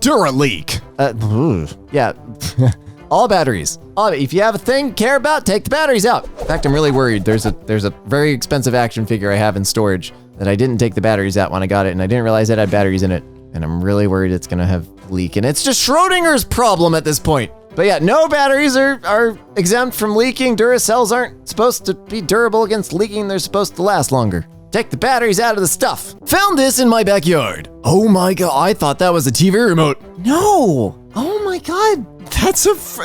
Duraleak. Yeah. All batteries. If you have a thing to care about, take the batteries out. In fact, I'm really worried. There's a very expensive action figure I have in storage that I didn't take the batteries out when I got it, and I didn't realize it had batteries in it. And I'm really worried it's gonna have leak. And it's just Schrodinger's problem at this point. But yeah, no batteries are exempt from leaking. Duracells aren't supposed to be durable against leaking. They're supposed to last longer. Take the batteries out of the stuff. Found this in my backyard. Oh my God, I thought that was a TV remote. No. Oh my God.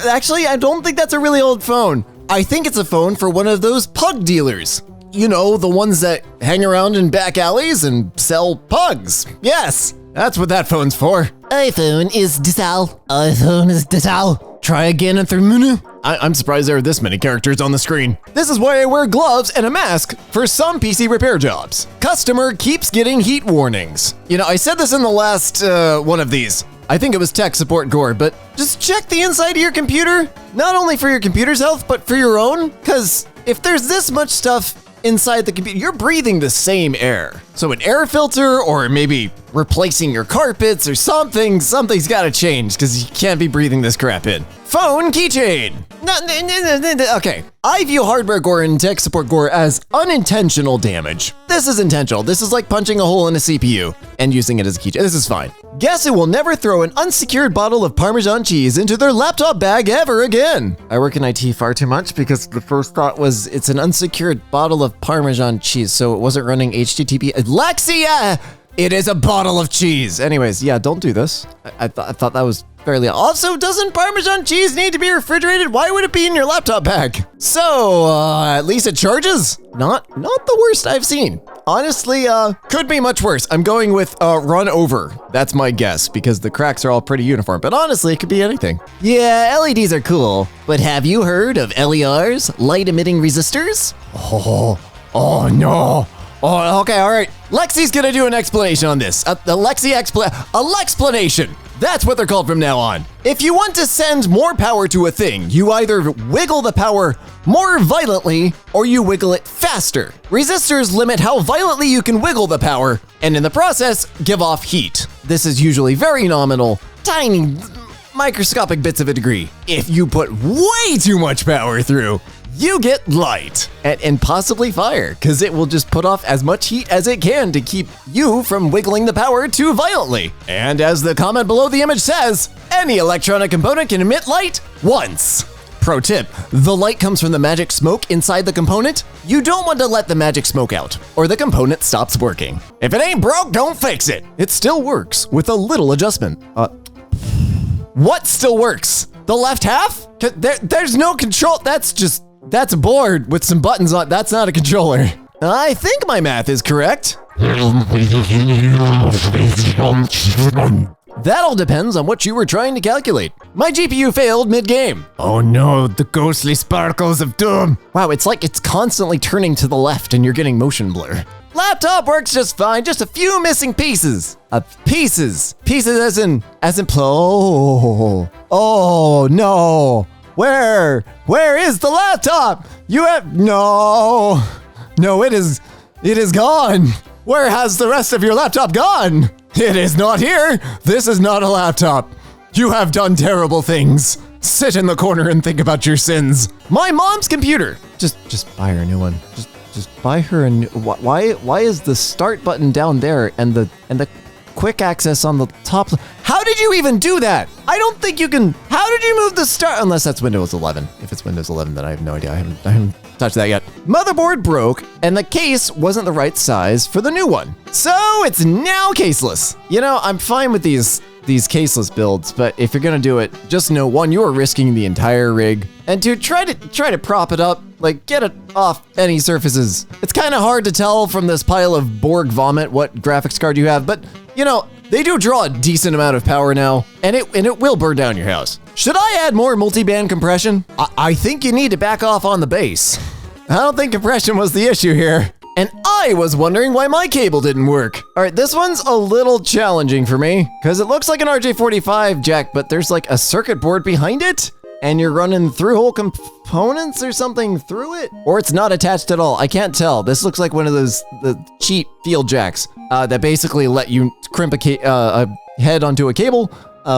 Actually, I don't think that's a really old phone. I think it's a phone for one of those pug dealers. You know, the ones that hang around in back alleys and sell pugs. Yes, that's what that phone's for. iPhone is digital. iPhone is digital. Try again and through. I'm surprised there are this many characters on the screen. This is why I wear gloves and a mask for some PC repair jobs. Customer keeps getting heat warnings. You know, I said this in the last one of these. I think it was Tech Support Gore, but just check the inside of your computer. Not only for your computer's health, but for your own. Because if there's this much stuff inside the computer, you're breathing the same air. So an air filter, or maybe replacing your carpets or something's gotta change because you can't be breathing this crap in. Phone keychain. Okay, I view Hardwaregore and Tech Support Gore as unintentional damage. This is intentional. This is like punching a hole in a CPU and using it as a keychain. This is fine. Guess who will never throw an unsecured bottle of Parmesan cheese into their laptop bag ever again? I work in IT far too much because the first thought was it's an unsecured bottle of Parmesan cheese, so it wasn't running HTTP. Lexia! It is a bottle of cheese. Anyways, yeah, don't do this. I thought that was fairly. Also, doesn't Parmesan cheese need to be refrigerated? Why would it be in your laptop bag? So, at least it charges? Not the worst I've seen. Honestly, could be much worse. I'm going with run over. That's my guess because the cracks are all pretty uniform. But honestly, it could be anything. Yeah, LEDs are cool. But have you heard of LERs, light emitting resistors? Oh no. Oh, okay, all right. Lexi's gonna do an explanation on this. A Lexplanation. That's what they're called from now on. If you want to send more power to a thing, you either wiggle the power more violently or you wiggle it faster. Resistors limit how violently you can wiggle the power, and in the process, give off heat. This is usually very nominal, tiny, microscopic bits of a degree. If you put way too much power through, you get light and possibly fire, because it will just put off as much heat as it can to keep you from wiggling the power too violently. And as the comment below the image says, any electronic component can emit light once. Pro tip, the light comes from the magic smoke inside the component. You don't want to let the magic smoke out, or the component stops working. If it ain't broke, don't fix it. It still works with a little adjustment. What still works? The left half? There's no control, that's a board with some buttons on. That's not a controller. I think my math is correct. That all depends on what you were trying to calculate. My GPU failed mid-game. Oh no, the ghostly sparkles of doom. Wow, it's like it's constantly turning to the left and you're getting motion blur. Laptop works just fine, just a few missing pieces. Pieces as in oh no. Where is the laptop? No, it is gone. Where has the rest of your laptop gone? It is not here. This is not a laptop. You have done terrible things. Sit in the corner and think about your sins. My mom's computer. Just buy her a new one. Just buy her a new. Why is the start button down there and the quick access on the top? How did you even do that? I don't think you can. How did you move the start? Unless that's Windows 11. If it's Windows 11, then I have no idea. I haven't touched that yet. Motherboard broke, and the case wasn't the right size for the new one. So it's now caseless. You know, I'm fine with these caseless builds, but if you're gonna do it, just know, one, you are risking the entire rig, and two, try to prop it up, like get it off any surfaces. It's kind of hard to tell from this pile of Borg vomit what graphics card you have, but you know, they do draw a decent amount of power now, and it will burn down your house. Should I add more multi-band compression? I think you need to back off on the bass. I don't think compression was the issue here. And I was wondering why my cable didn't work. All right, this one's a little challenging for me, because it looks like an RJ45 jack, but there's like a circuit board behind it, and you're running through-hole components or something through it? Or it's not attached at all. I can't tell. This looks like one of those the cheap field jacks that basically let you crimp a head onto a cable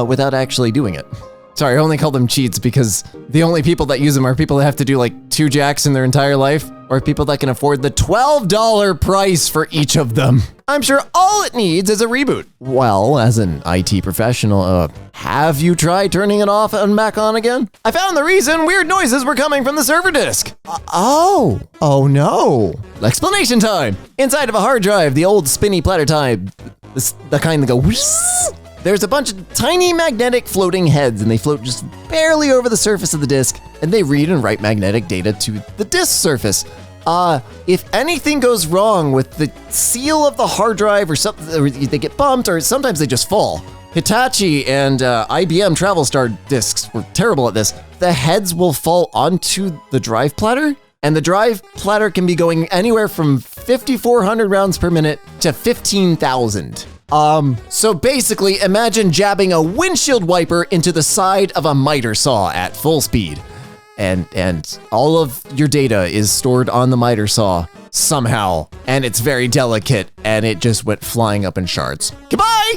without actually doing it. Sorry, I only call them cheats because the only people that use them are people that have to do like 2 jacks in their entire life, or people that can afford the $12 price for each of them. I'm sure all it needs is a reboot. Well, as an IT professional, have you tried turning it off and back on again? I found the reason weird noises were coming from the server disk. Oh no. Explanation time. Inside of a hard drive, the old spinny platter type, the kind that go whoosh, there's a bunch of tiny magnetic floating heads, and they float just barely over the surface of the disk, and they read and write magnetic data to the disk surface. If anything goes wrong with the seal of the hard drive or something, or they get bumped, or sometimes they just fall. Hitachi and IBM TravelStar disks were terrible at this. The heads will fall onto the drive platter, and the drive platter can be going anywhere from 5,400 rounds per minute to 15,000. So basically, imagine jabbing a windshield wiper into the side of a miter saw at full speed. And all of your data is stored on the miter saw somehow, and it's very delicate, and it just went flying up in shards. Goodbye!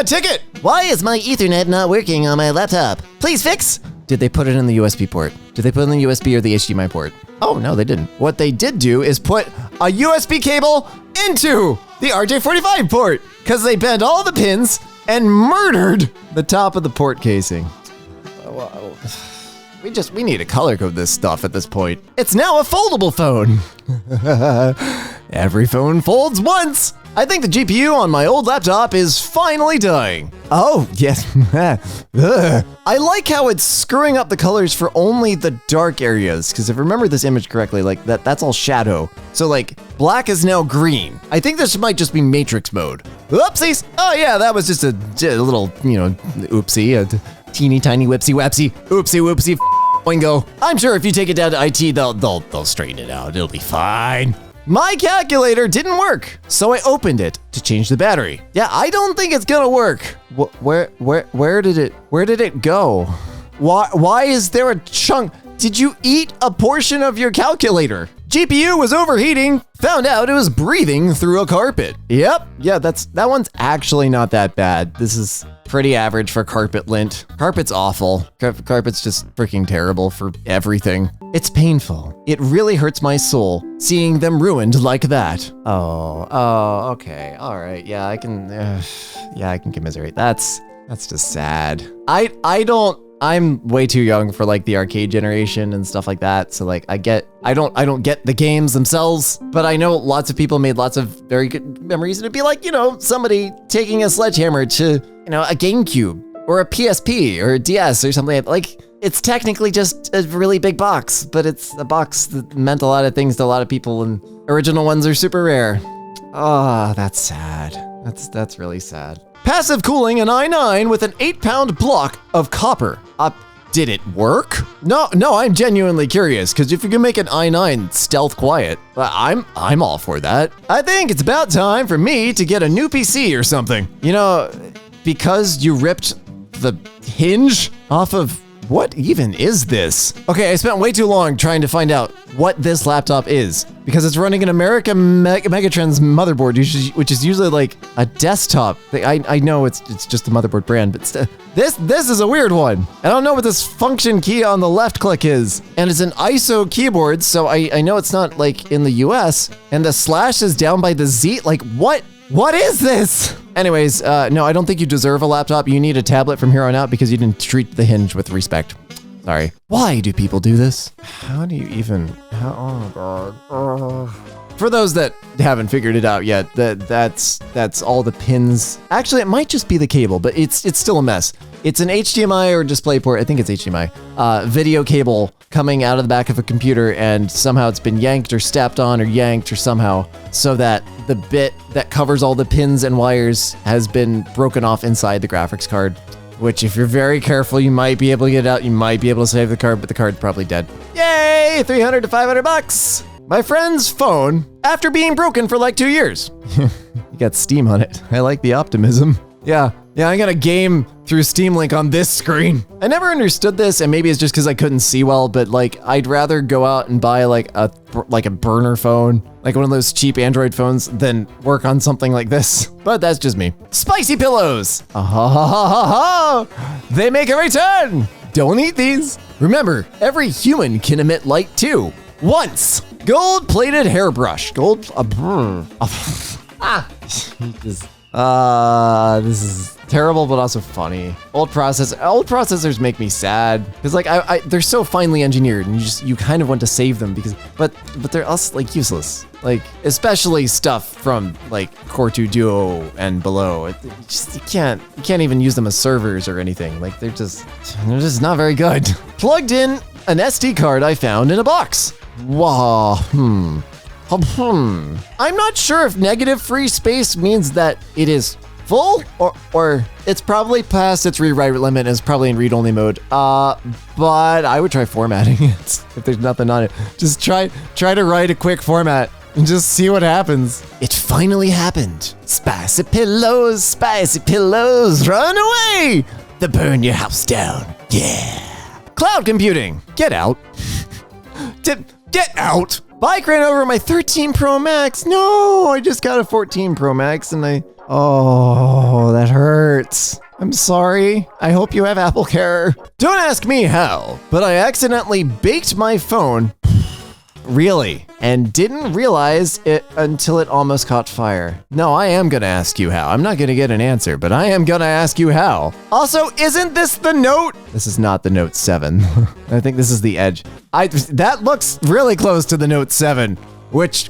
Ticket! Why is my Ethernet not working on my laptop? Please fix! Did they put it in the USB port? Did they put it in the USB or the HDMI port? Oh, no, they didn't. What they did do is put a USB cable into the RJ45 port, because they bent all the pins and murdered the top of the port casing. We need to color code this stuff at this point. It's now a foldable phone. Every phone folds once. I think the GPU on my old laptop is finally dying. Oh, yes. I like how it's screwing up the colors for only the dark areas, because if I remember this image correctly, like that's all shadow. So like black is now green. I think this might just be matrix mode. Oopsies. Oh yeah, that was just a little, oopsie, a teeny tiny whipsy wapsy, oopsie whoopsie wingo. I'm sure if you take it down to IT, they'll straighten it out. It'll be fine. My calculator didn't work, so I opened it to change the battery. Yeah, I don't think it's gonna work. Where did it go? Why is there a chunk? Did you eat a portion of your calculator? GPU was overheating, found out it was breathing through a carpet. Yep, yeah, that one's actually not that bad. This is pretty average for carpet lint. Carpet's awful. Carpet's just freaking terrible for everything. It's painful. It really hurts my soul seeing them ruined like that. Oh, okay, all right. Yeah, I can commiserate. That's just sad. I'm way too young for like the arcade generation and stuff like that. So like I don't get the games themselves, but I know lots of people made lots of very good memories. And it'd be like, somebody taking a sledgehammer to, a GameCube or a PSP or a DS or something like it's technically just a really big box, but it's a box that meant a lot of things to a lot of people, and original ones are super rare. Oh, that's sad. That's really sad. Passive cooling an i9 with an 8-pound block of copper. Did it work? No, I'm genuinely curious, because if you can make an i9 stealth quiet, I'm all for that. I think it's about time for me to get a new PC or something. Because you ripped the hinge off of, what even is this? Okay, I spent way too long trying to find out what this laptop is, because it's running an America Megatrends motherboard, which is usually like a desktop. I know it's just a motherboard brand, but this is a weird one. I don't know what this function key on the left click is, and it's an ISO keyboard, so I know it's not like in the US, and the slash is down by the Z. Like what? What is this? Anyways, no, I don't think you deserve a laptop. You need a tablet from here on out because you didn't treat the hinge with respect. Sorry. Why do people do this? How do you even? Oh God. For those that haven't figured it out yet, that's all the pins. Actually, it might just be the cable, but it's still a mess. It's an HDMI or DisplayPort. I think it's HDMI. Video cable coming out of the back of a computer, and somehow it's been yanked or stepped on or yanked or somehow, so that the bit that covers all the pins and wires has been broken off inside the graphics card, which if you're very careful, you might be able to get it out. You might be able to save the card, but the card's probably dead. Yay, 300 to 500 bucks. My friend's phone, after being broken for like 2 years. You got Steam on it. I like the optimism. Yeah, I got a game through Steam Link on this screen. I never understood this, and maybe it's just because I couldn't see well, but like I'd rather go out and buy like a burner phone, like one of those cheap Android phones, than work on something like this. But that's just me. Spicy pillows! They make a return! Don't eat these. Remember, every human can emit light too. Once. Gold-plated hairbrush. This is terrible, but also funny. Old processors make me sad because like they're so finely engineered, and you kind of want to save them but they're also like useless. Like especially stuff from like Core 2 Duo and below. You can't even use them as servers or anything. Like they're just not very good. Plugged in an SD card I found in a box. Wow. I'm not sure if negative free space means that it is full or it's probably past its rewrite limit and is probably in read-only mode. But I would try formatting it if there's nothing on it. Just try to write a quick format and just see what happens. It finally happened. Spicy pillows, run away! They burn your house down. Yeah. Cloud computing, get out. Get out. Bike ran over my 13 Pro Max. No, I just got a 14 Pro Max and oh, that hurts. I'm sorry. I hope you have Apple Care. Don't ask me how, but I accidentally baked my phone. Really? And didn't realize it until it almost caught fire. No, I am gonna ask you how. I'm not gonna get an answer, but I am gonna ask you how. Also, isn't this the Note? This is not the Note 7. I think this is the Edge. That looks really close to the Note 7, which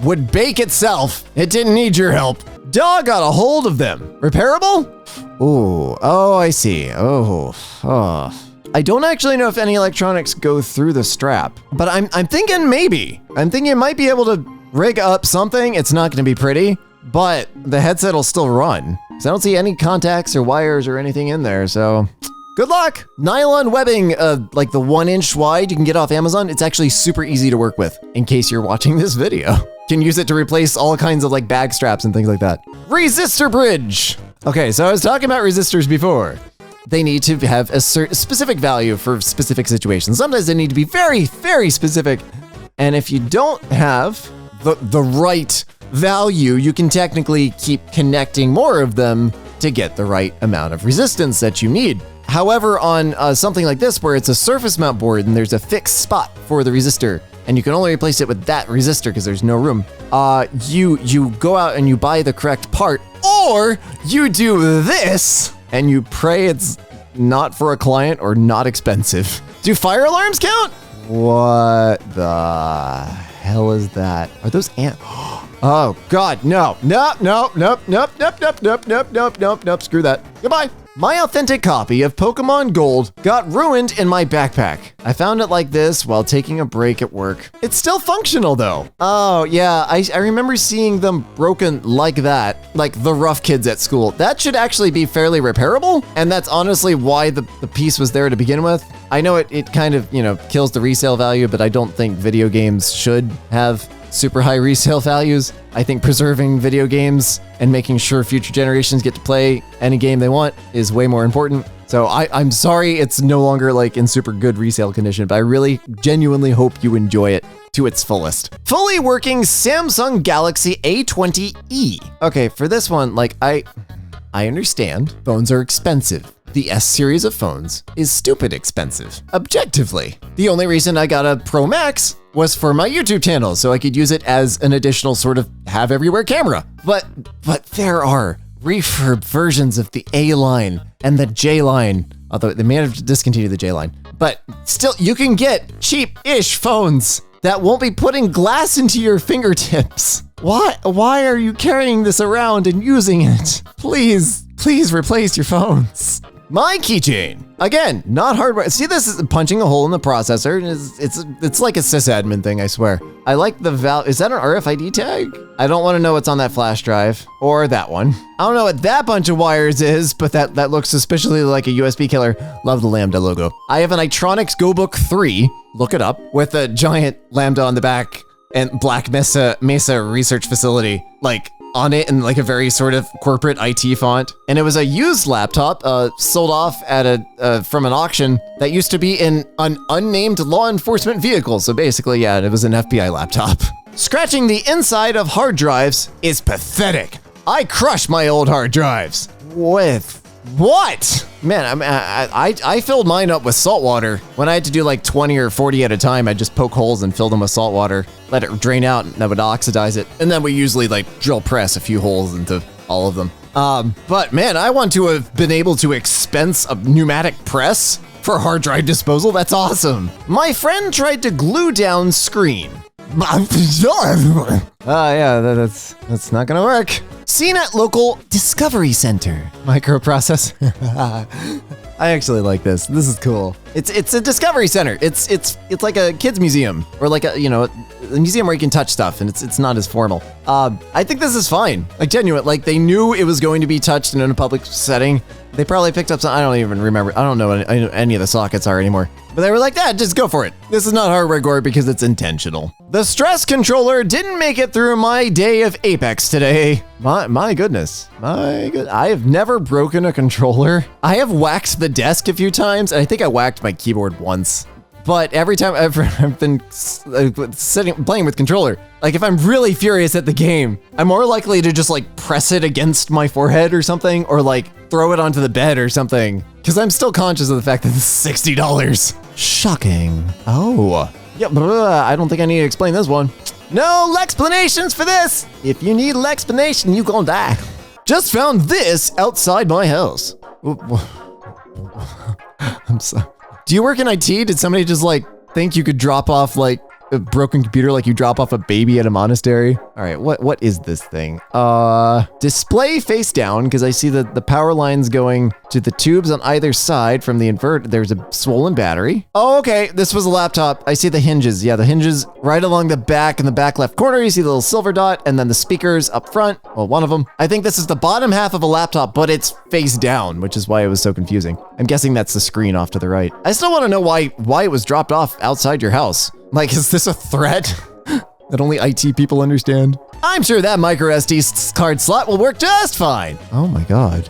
would bake itself. It didn't need your help. Dog got a hold of them. Repairable? Ooh, oh, I see. Oh. I don't actually know if any electronics go through the strap, but I'm thinking maybe. I'm thinking it might be able to rig up something. It's not gonna be pretty, but the headset will still run. So I don't see any contacts or wires or anything in there, so good luck. Nylon webbing, like the 1-inch wide you can get off Amazon. It's actually super easy to work with in case you're watching this video. Can use it to replace all kinds of like bag straps and things like that. Resistor bridge. Okay, so I was talking about resistors before. They need to have a specific value for specific situations. Sometimes they need to be very, very specific. And if you don't have the right value, you can technically keep connecting more of them to get the right amount of resistance that you need. However, on something like this, where it's a surface mount board and there's a fixed spot for the resistor, and you can only replace it with that resistor because there's no room, you go out and you buy the correct part, or you do this and you pray it's not for a client or not expensive. Do fire alarms count? What the hell is that? Are those ants? Oh God, no, nope, screw that. Goodbye. My authentic copy of Pokemon Gold got ruined in my backpack. I found it like this while taking a break at work. It's still functional though. Oh yeah, I remember seeing them broken like that, like the rough kids at school. That should actually be fairly repairable, and that's honestly why the piece was there to begin with. I know it kind of, kills the resale value, but I don't think video games should have super high resale values. I think preserving video games and making sure future generations get to play any game they want is way more important. So I'm sorry it's no longer like in super good resale condition, but I really genuinely hope you enjoy it to its fullest. Fully working Samsung Galaxy A20e. Okay, for this one, like I understand phones are expensive. The S series of phones is stupid expensive, objectively. The only reason I got a Pro Max was for my YouTube channel, so I could use it as an additional sort of have everywhere camera. But there are refurb versions of the A line and the J line, although they may have discontinued the J line. But still, you can get cheap-ish phones that won't be putting glass into your fingertips. Why are you carrying this around and using it? Please replace your phones. My keychain. Again, not hardware. See, this is punching a hole in the processor. It's like a sysadmin thing, I swear. I like the is that an RFID tag? I don't want to know what's on that flash drive or that one. I don't know what that bunch of wires is, but that looks suspiciously like a USB killer. Love the Lambda logo. I have an Itronics GoBook 3, look it up, with a giant Lambda on the back and Black Mesa Research Facility, like on it in like a very sort of corporate IT font. And it was a used laptop sold off at from an auction that used to be in an unnamed law enforcement vehicle. So basically, yeah, it was an FBI laptop. Scratching the inside of hard drives is pathetic. I crush my old hard drives. With what? Man, I filled mine up with salt water. When I had to do like 20 or 40 at a time, I'd just poke holes and fill them with salt water, let it drain out, and that would oxidize it. And then we usually like drill press a few holes into all of them. But man, I want to have been able to expense a pneumatic press for hard drive disposal. That's awesome. My friend tried to glue down screen. Yeah, that's not gonna work. Seen at local Discovery Center. Microprocessor. I actually like this. This is cool. It's a Discovery Center. It's like a kids museum or like a museum where you can touch stuff and it's not as formal. I think this is fine. Like genuine. Like they knew it was going to be touched in a public setting. They probably picked up some. I don't even remember. I don't know what any of the sockets are anymore. But they were like, just go for it. This is not Hardwaregore because it's intentional. The stress controller didn't make it through my day of Apex today. My goodness. I have never broken a controller. I have whacked the desk a few times, and I think I whacked my keyboard once. But every time I've been playing with controller, like if I'm really furious at the game, I'm more likely to just like press it against my forehead or something, or like throw it onto the bed or something, because I'm still conscious of the fact that this is $60. Shocking. Oh. Yeah, I don't think I need to explain this one. No explanations for this. If you need an explanation, you gonna die. Just found this outside my house. I'm sorry. Do you work in IT? Did somebody just like think you could drop off like a broken computer like you drop off a baby at a monastery? All right, what is this thing? Display face down, because I see the power lines going to the tubes on either side from the inverter. There's a swollen battery. Oh, okay, this was a laptop. I see the hinges. Yeah, the hinges right along the back in the back left corner. You see the little silver dot, and then the speakers up front. Well, one of them. I think this is the bottom half of a laptop, but it's face down, which is why it was so confusing. I'm guessing that's the screen off to the right. I still want to know why it was dropped off outside your house. Like, is this a threat that only IT people understand? I'm sure that micro SD card slot will work just fine. Oh my God.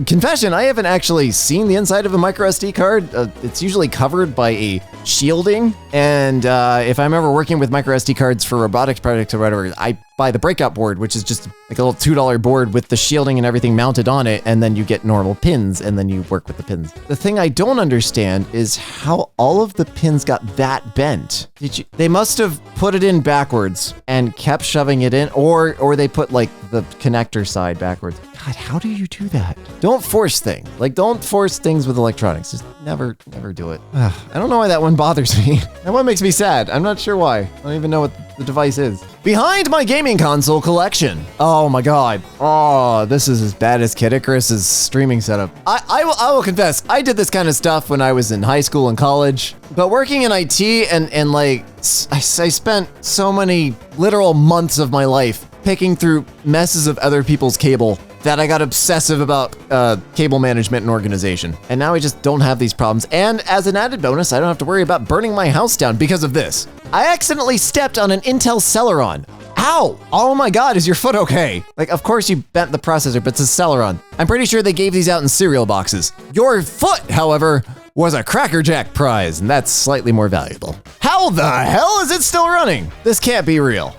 Confession, I haven't actually seen the inside of a micro SD card. It's usually covered by a shielding. And if I'm ever working with micro SD cards for robotics projects or whatever, I buy the breakout board, which is just like a little $2 board with the shielding and everything mounted on it. And then you get normal pins and then you work with the pins. The thing I don't understand is how all of the pins got that bent. They must have put it in backwards and kept shoving it in, or they put like the connector side backwards. God, how do you do that? Don't force things. Like, don't force things with electronics. Just never do it. I don't know why that one bothers me. That one makes me sad. I'm not sure why. I don't even know what the device is. Behind my gaming console collection. Oh my God. Oh, this is as bad as Kid Icarus's streaming setup. I will confess, I did this kind of stuff when I was in high school and college, but working in IT and like, I spent so many literal months of my life picking through messes of other people's cable that I got obsessive about cable management and organization. And now I just don't have these problems. And as an added bonus, I don't have to worry about burning my house down because of this. I accidentally stepped on an Intel Celeron. Ow! Oh my God, is your foot okay? Like, of course you bent the processor, but it's a Celeron. I'm pretty sure they gave these out in cereal boxes. Your foot, however, was a Cracker Jack prize, and that's slightly more valuable. How the hell is it still running? This can't be real.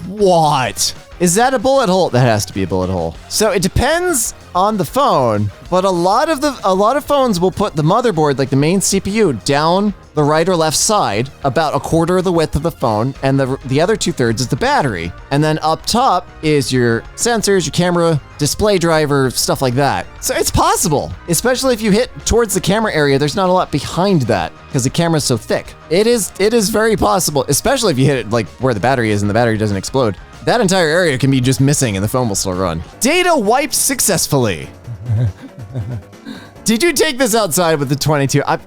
What? Is that a bullet hole? That has to be a bullet hole. So it depends on the phone, but a lot of phones will put the motherboard, like the main CPU, down the right or left side, about a quarter of the width of the phone, and the other 2/3 is the battery. And then up top is your sensors, your camera, display driver, stuff like that. So it's possible, especially if you hit towards the camera area. There's not a lot behind that because the camera's so thick. It is very possible, especially if you hit it like where the battery is and the battery doesn't explode. That entire area can be just missing and the phone will still run. Data wiped successfully. Did you take this outside with the 22? I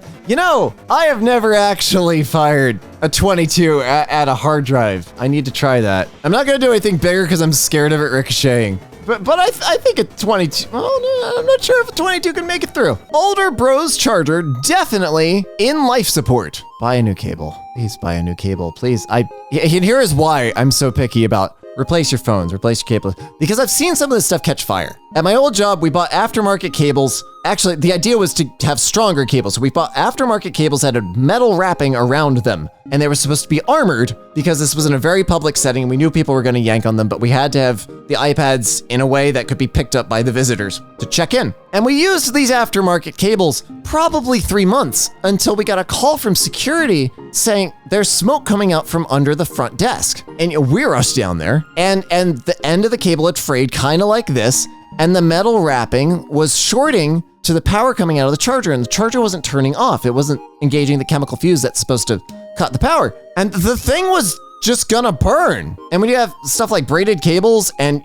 have never actually fired a 22 at a hard drive. I need to try that. I'm not gonna do anything bigger because I'm scared of it ricocheting. But I think a 22, well, no, I'm not sure if a 22 can make it through. Older Bros charger, definitely in life support. Buy a new cable. Please buy a new cable, please. And here is why I'm so picky about replace your phones, replace your cables, because I've seen some of this stuff catch fire. At my old job, we bought aftermarket cables. Actually, the idea was to have stronger cables. So we bought aftermarket cables that had metal wrapping around them, and they were supposed to be armored because this was in a very public setting. We knew people were going to yank on them, but we had to have the iPads in a way that could be picked up by the visitors to check in. And we used these aftermarket cables probably 3 months until we got a call from security saying there's smoke coming out from under the front desk. And we rushed down there, and the end of the cable had frayed kind of like this, and the metal wrapping was shorting to the power coming out of the charger, and the charger wasn't turning off. It wasn't engaging the chemical fuse that's supposed to cut the power. And the thing was just gonna burn. And when you have stuff like braided cables and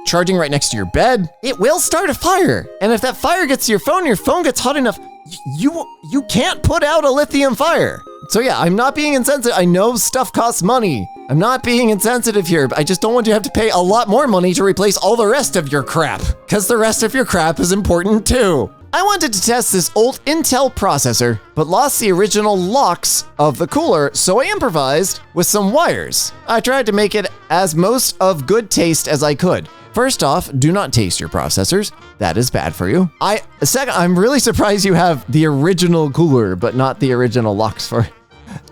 charging right next to your bed, it will start a fire. And if that fire gets to your phone gets hot enough, you can't put out a lithium fire. So yeah, I'm not being insensitive. I know stuff costs money. I'm not being insensitive here, but I just don't want you to have to pay a lot more money to replace all the rest of your crap, because the rest of your crap is important too. I wanted to test this old Intel processor, but lost the original locks of the cooler, so I improvised with some wires. I tried to make it as most of good taste as I could. First off, do not taste your processors. That is bad for you. Second, I'm really surprised you have the original cooler, but not the original locks for it.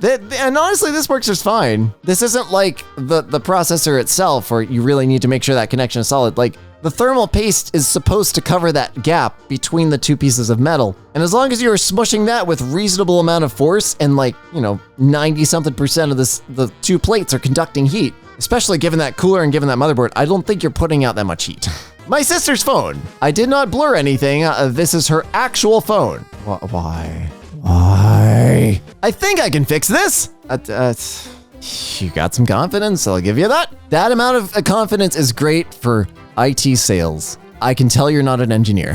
And honestly, this works just fine. This isn't like the processor itself, where you really need to make sure that connection is solid. Like, the thermal paste is supposed to cover that gap between the two pieces of metal. And as long as you're smushing that with reasonable amount of force, and 90-something% of the two plates are conducting heat, especially given that cooler and given that motherboard, I don't think you're putting out that much heat. My sister's phone. I did not blur anything. This is her actual phone. Why? I think I can fix this. You got some confidence, I'll give you that. That amount of confidence is great for IT sales. I can tell you're not an engineer,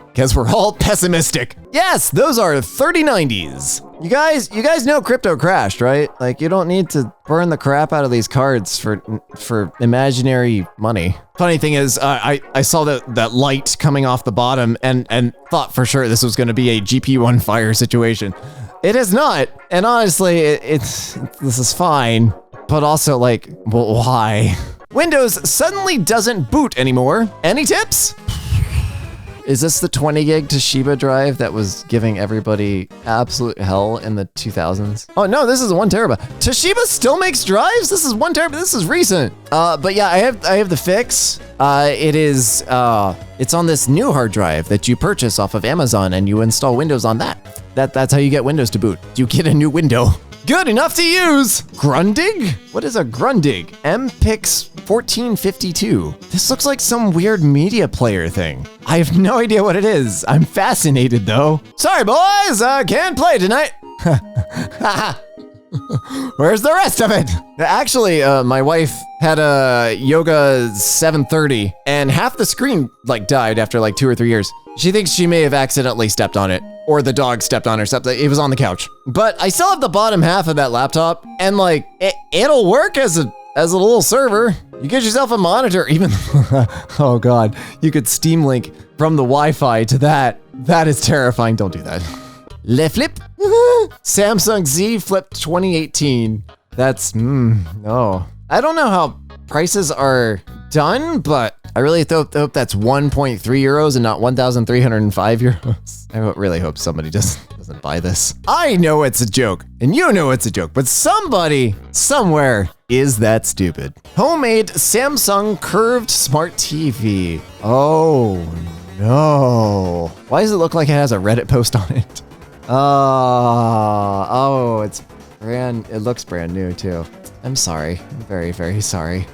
because we're all pessimistic. Yes, those are 3090s. You guys know crypto crashed, right? Like, you don't need to burn the crap out of these cards for imaginary money. Funny thing is, I saw that light coming off the bottom and thought for sure this was going to be a GPU on fire situation. It is not, and honestly, this is fine. But also, like, well, why? Windows suddenly doesn't boot anymore. Any tips? Is this the 20 gig Toshiba drive that was giving everybody absolute hell in the 2000s? Oh no, this is 1 terabyte. Toshiba still makes drives? This is 1 terabyte, this is recent. But yeah, I have the fix. It's on this new hard drive that you purchase off of Amazon, and you install Windows on that. That's how you get Windows to boot. You get a new window. Good enough to use. Grundig? What is a Grundig? MPix 1452. This looks like some weird media player thing. I have no idea what it is. I'm fascinated though. Sorry boys, can't play tonight. Where's the rest of it? Actually, my wife had a Yoga 730 and half the screen died after 2 or 3 years. She thinks she may have accidentally stepped on it, or the dog stepped on her, it was on the couch. But I still have the bottom half of that laptop, and it'll work as a little server. You get yourself a monitor, even, oh God, you could Steam Link from the Wi-Fi to that. That is terrifying, don't do that. Le Flip, Samsung Z Flip 2018. That's, no. I don't know how prices are done, but I really hope that's 1.3 euros and not 1,305 euros. I really hope somebody doesn't buy this. I know it's a joke, and you know it's a joke, but somebody, somewhere, is that stupid. Homemade Samsung curved smart TV. Oh no. Why does it look like it has a Reddit post on it? Oh, it looks brand new too. I'm sorry. I'm very, very sorry.